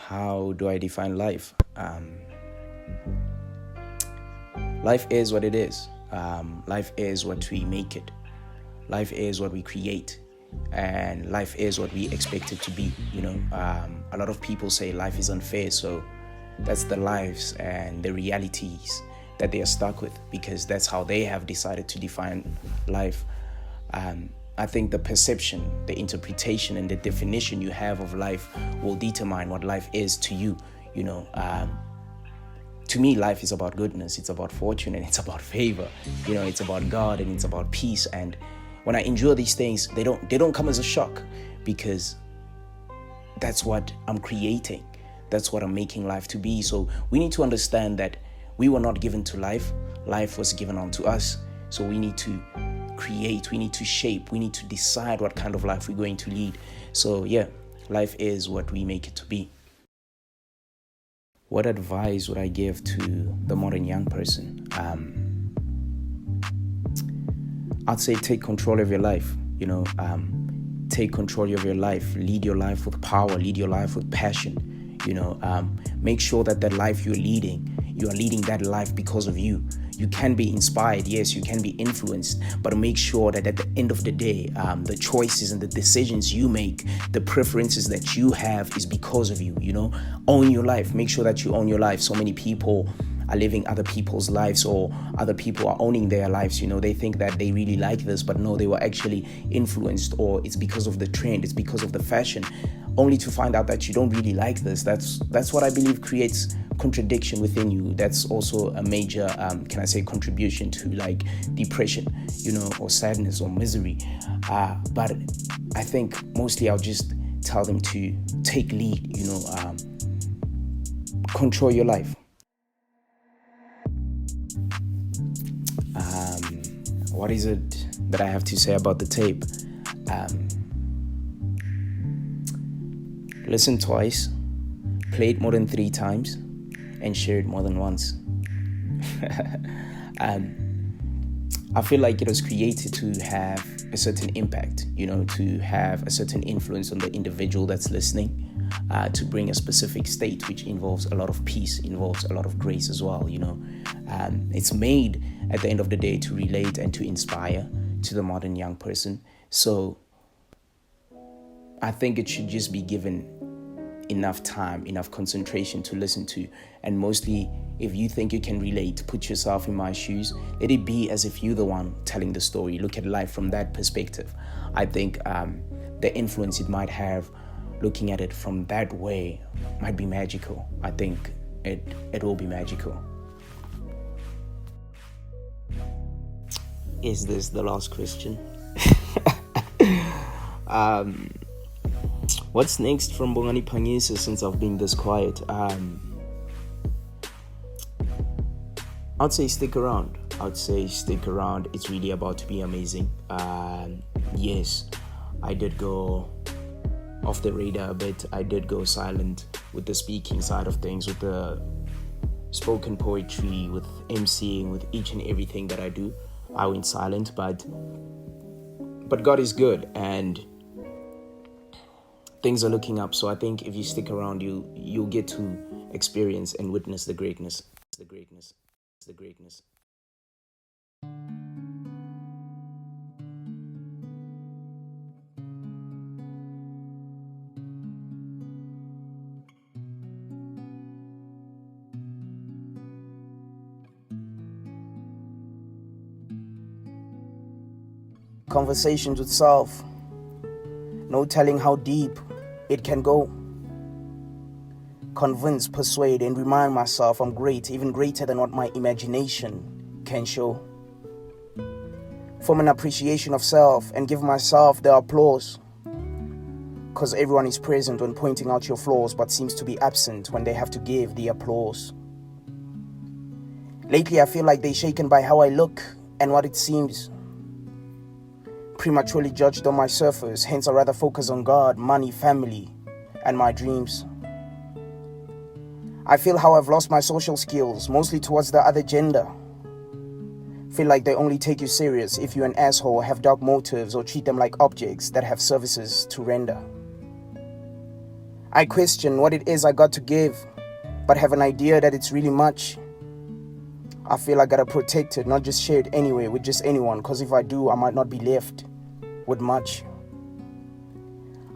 How do I define life? Life is what it is. Life is what we make it. Life is what we create. And life is what we expect it to be. A lot of people say life is unfair. So that's the lives and the realities that they are stuck with, because that's how they have decided to define life. I think the perception, the interpretation, and the definition you have of life will determine what life is to you. To me, life is about goodness, it's about fortune, and it's about favor. It's about God, and it's about peace. And when I endure these things, they don't come as a shock, because that's what I'm creating. That's what I'm making life to be. So we need to understand that we were not given to life. Life was given unto us. So we need to create, we need to shape, we need to decide what kind of life we're going to lead. So yeah, life is what we make it to be. What advice would I give to the modern young person? I'd say take control of your life. Take control of your life. Lead your life with power. Lead your life with passion. Make sure that life you're leading, you are leading that life because of you. You can be inspired, yes, you can be influenced, but make sure that at the end of the day, the choices and the decisions you make, the preferences that you have is because of you. Own your life. Make sure that you own your life. So many people are living other people's lives, or other people are owning their lives. They think that they really like this, but no, they were actually influenced, or it's because of the trend, it's because of the fashion, only to find out that you don't really like this. That's what I believe creates contradiction within you. That's also a major contribution to like depression, or sadness or misery. But I think mostly I'll just tell them to take lead, control your life. What is it that I have to say about the tape? Listen twice, play it more than 3 times, and share it more than once. I feel like it was created to have a certain impact, to have a certain influence on the individual that's listening, to bring a specific state, which involves a lot of peace, involves a lot of grace as well. It's made at the end of the day to relate and to inspire to the modern young person. So I think it should just be given enough time, enough concentration to listen to. And mostly, if you think you can relate, put yourself in my shoes. Let it be as if you're the one telling the story. Look at life from that perspective. I think the influence it might have, looking at it from that way, might be magical. I think it will be magical. Is this the last question? What's next from Bongani Phangisa since I've been this quiet? I'd say stick around. It's really about to be amazing. Yes, I did go off the radar a bit. I did go silent with the speaking side of things, with the spoken poetry, with MCing, with each and everything that I do. I went silent, but God is good, and things are looking up. So I think if you stick around, you'll get to experience and witness the greatness. Conversations with self. No telling how deep it can go. Convince, persuade, and remind myself I'm great, even greater than what my imagination can show. Form an appreciation of self and give myself the applause. Because everyone is present when pointing out your flaws, but seems to be absent when they have to give the applause. Lately, I feel like they're shaken by how I look and what it seems. Prematurely judged on my surface, hence I rather focus on God, money, family, and my dreams. I feel how I've lost my social skills, mostly towards the other gender. Feel like they only take you serious if you're an asshole, have dark motives, or treat them like objects that have services to render. I question what it is I got to give, but have an idea that it's really much. I feel I gotta protect it, not just share it anyway with just anyone, because if I do, I might not be left with much.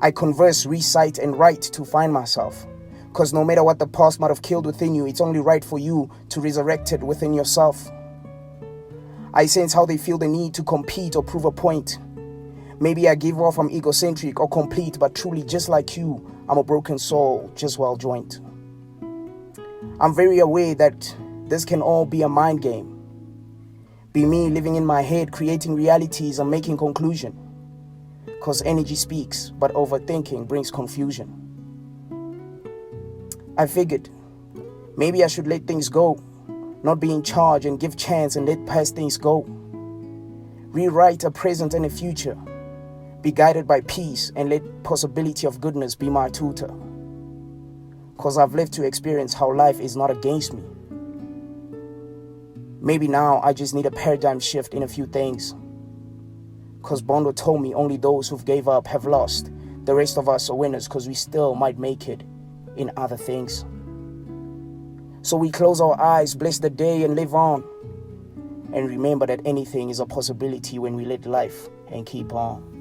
I converse, recite, and write to find myself, because no matter what the past might have killed within you, it's only right for you to resurrect it within yourself. I sense how they feel the need to compete or prove a point. Maybe I give off I'm egocentric or complete, but truly just like you, I'm a broken soul, just well joined. I'm very aware that this can all be a mind game. Be me living in my head, creating realities and making conclusion. Cause energy speaks, but overthinking brings confusion. I figured, maybe I should let things go, not be in charge and give chance and let past things go. Rewrite a present and a future. Be guided by peace and let possibility of goodness be my tutor. Cause I've lived to experience how life is not against me. Maybe now I just need a paradigm shift in a few things. Cause Bondo told me only those who've gave up have lost. The rest of us are winners cause we still might make it in other things. So we close our eyes, bless the day and live on. And remember that anything is a possibility when we let life and keep on.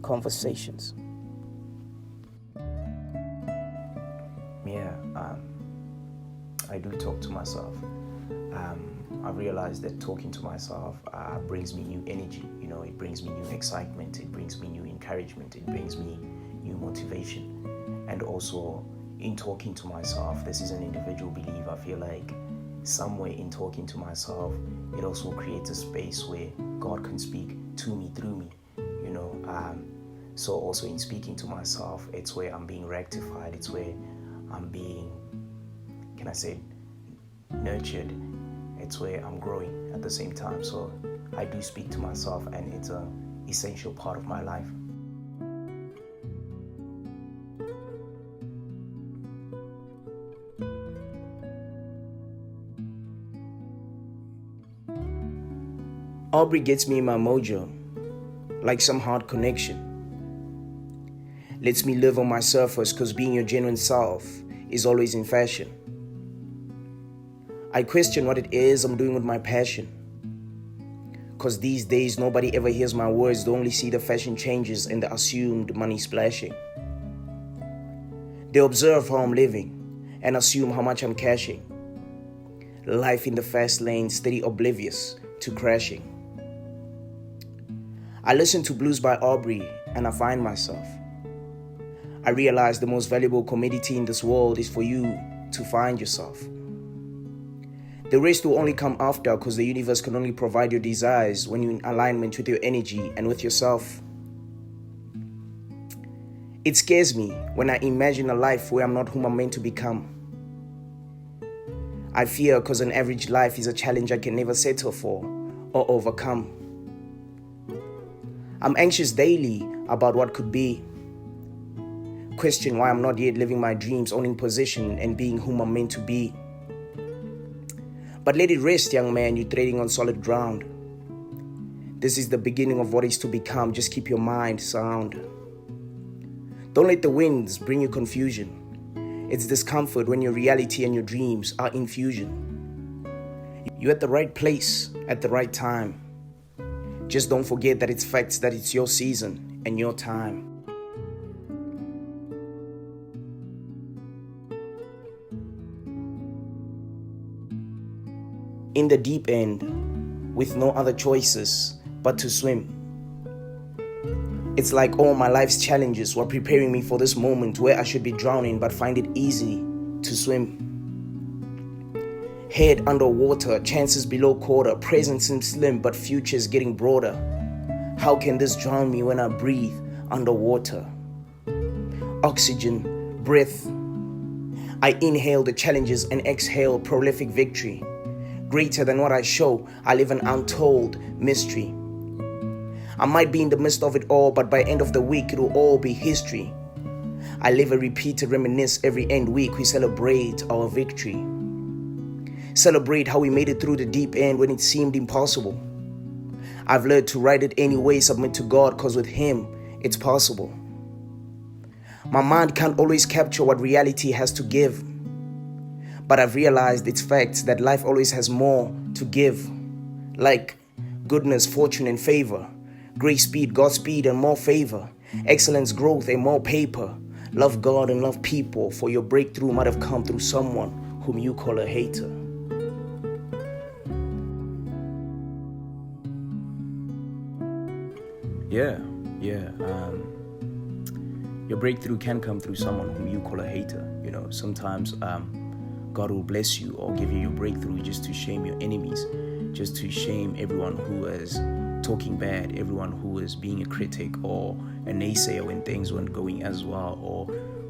Conversations. I do talk to myself. I realized that talking to myself brings me new energy. It brings me new excitement. It brings me new encouragement. It brings me new motivation. And also, in talking to myself, this is an individual belief. I feel like somewhere in talking to myself, it also creates a space where God can speak to me, through me. So also in speaking to myself, it's where I'm being rectified. It's where I'm being, nurtured. It's where I'm growing at the same time. So I do speak to myself, and it's an essential part of my life. Aubrey gets me in my mojo, like some hard connection. Lets me live on my surface, cause being your genuine self is always in fashion. I question what it is I'm doing with my passion. Cause these days nobody ever hears my words, they only see the fashion changes and the assumed money splashing. They observe how I'm living and assume how much I'm cashing. Life in the fast lane, steady oblivious to crashing. I listen to Blues by Aubrey and I find myself. I realize the most valuable commodity in this world is for you to find yourself. The rest will only come after, because the universe can only provide your desires when you're in alignment with your energy and with yourself. It scares me when I imagine a life where I'm not whom I'm meant to become. I fear because an average life is a challenge I can never settle for or overcome. I'm anxious daily about what could be. Question why I'm not yet living my dreams, owning position and being whom I'm meant to be. But let it rest, young man, you're treading on solid ground. This is the beginning of what is to become. Just keep your mind sound. Don't let the winds bring you confusion. It's discomfort when your reality and your dreams are in fusion. You're at the right place at the right time. Just don't forget that it's facts, that it's your season and your time. In the deep end, with no other choices but to swim. It's like all my life's challenges were preparing me for this moment where I should be drowning but find it easy to swim. Head underwater, chances below quarter, present seems slim but future's getting broader. How can this drown me when I breathe underwater? Oxygen, breath. I inhale the challenges and exhale prolific victory. Greater than what I show, I live an untold mystery. I might be in the midst of it all, but by end of the week, it will all be history. I live a repeat to reminisce every end week. We celebrate our victory. Celebrate how we made it through the deep end when it seemed impossible. I've learned to ride it anyway, submit to God, cause with Him, it's possible. My mind can't always capture what reality has to give. But I've realized it's facts that life always has more to give. Like goodness, fortune, and favor. Grace, speed, Godspeed, and more favor. Excellence, growth, and more paper. Love God and love people, for your breakthrough might have come through someone whom you call a hater. Yeah. Your breakthrough can come through someone whom you call a hater. Sometimes God will bless you or give you your breakthrough just to shame your enemies, just to shame everyone who is talking bad, everyone who is being a critic or a naysayer when things weren't going as well, or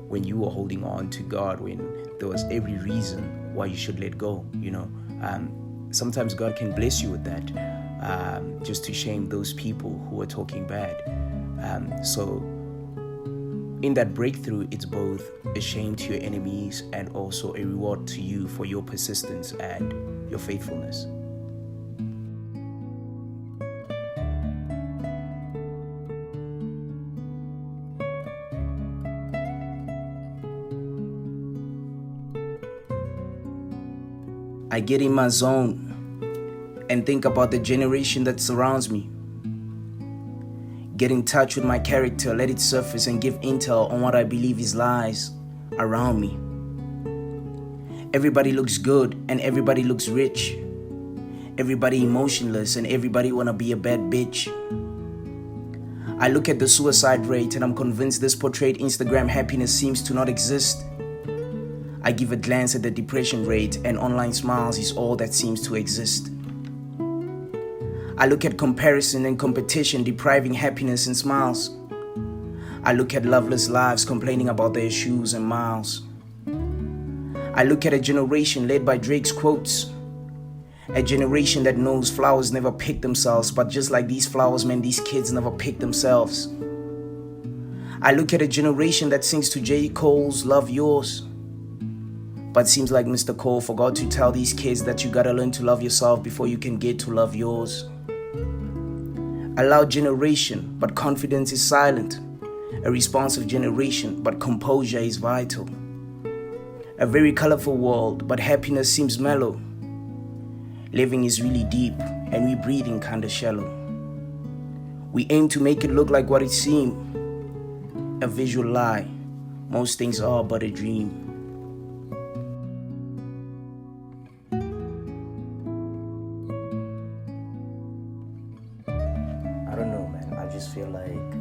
when you were holding on to God when there was every reason why you should let go. Sometimes God can bless you with that, just to shame those people who are talking bad. So in that breakthrough, it's both a shame to your enemies and also a reward to you for your persistence and your faithfulness. I get in my zone and think about the generation that surrounds me. Get in touch with my character, let it surface and give intel on what I believe is lies around me. Everybody looks good and everybody looks rich. Everybody emotionless and everybody wanna be a bad bitch. I look at the suicide rate and I'm convinced this portrayed Instagram happiness seems to not exist. I give a glance at the depression rate and online smiles is all that seems to exist. I look at comparison and competition depriving happiness and smiles. I look at loveless lives complaining about their shoes and miles. I look at a generation led by Drake's quotes. A generation that knows flowers never pick themselves, but just like these flowers, man, these kids never pick themselves. I look at a generation that sings to J. Cole's Love Yours. But seems like Mr. Cole forgot to tell these kids that you gotta learn to love yourself before you can get to love yours. A loud generation, but confidence is silent. A responsive generation, but composure is vital. A very colorful world, but happiness seems mellow. Living is really deep, and we breathing kinda shallow. We aim to make it look like what it seems. A visual lie. Most things are but a dream. I don't know, man. I just feel like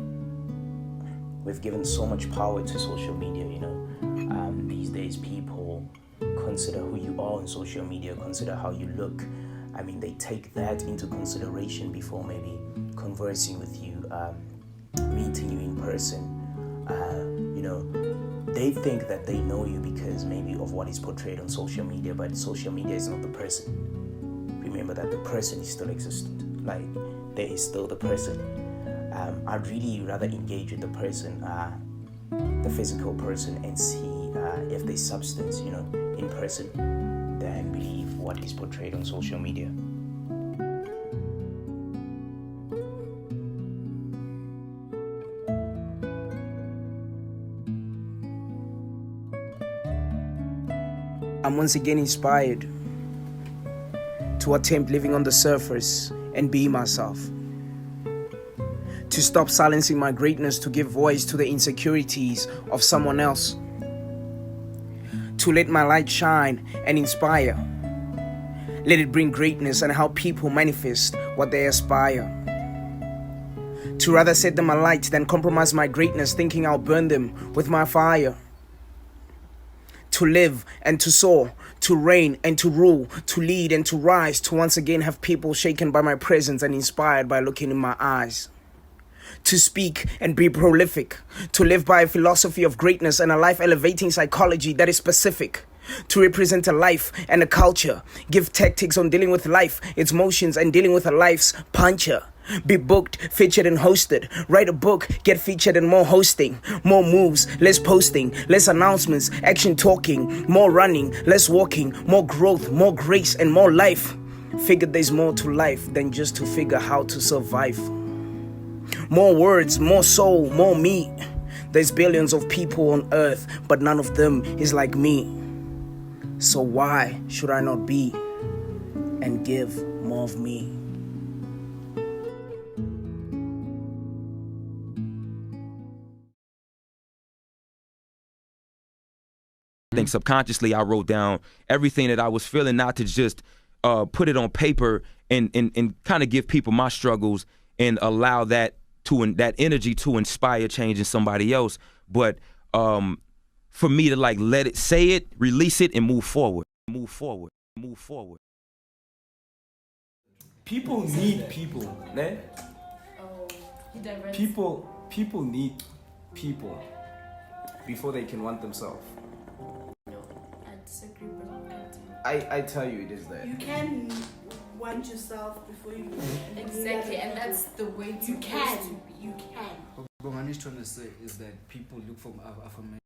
we've given so much power to social media, These days, people consider who you are on social media, consider how you look. I mean, they take that into consideration before maybe conversing with you, meeting you in person. They think that they know you because maybe of what is portrayed on social media, but social media is not the person. Remember that the person is still existent. Like, there is still the person. I'd really rather engage with the person, the physical person, and see if there's substance, in person, than believe what is portrayed on social media. I'm once again inspired to attempt living on the surface and be myself. To stop silencing my greatness to give voice to the insecurities of someone else. To let my light shine and inspire. Let it bring greatness and help people manifest what they aspire. To rather set them alight than compromise my greatness, thinking I'll burn them with my fire. To live and to soar, to reign and to rule, to lead and to rise, to once again have people shaken by my presence and inspired by looking in my eyes. To speak and be prolific, to live by a philosophy of greatness and a life-elevating psychology that is specific. To represent a life and a culture, give tactics on dealing with life, its motions, and dealing with a life's puncher. Be booked, featured and hosted. Write a book, get featured and more hosting. More moves, less posting, less announcements, action talking. More running, less walking. More growth, more grace and more life. Figure there's more to life than just to figure how to survive. More words, more soul, more me. There's billions of people on earth, but none of them is like me. So why should I not be and give more of me? I think subconsciously I wrote down everything that I was feeling, not to just put it on paper and kind of give people my struggles and allow that energy to inspire change in somebody else, but for me to like let it, say it, release it, and move forward. People need people, né? People need people before they can want themselves. I disagree with that. I tell you, it is that. You can want yourself before you Exactly, and that's the way you can. You can. What Bongani is trying to say is that people look for affirmation.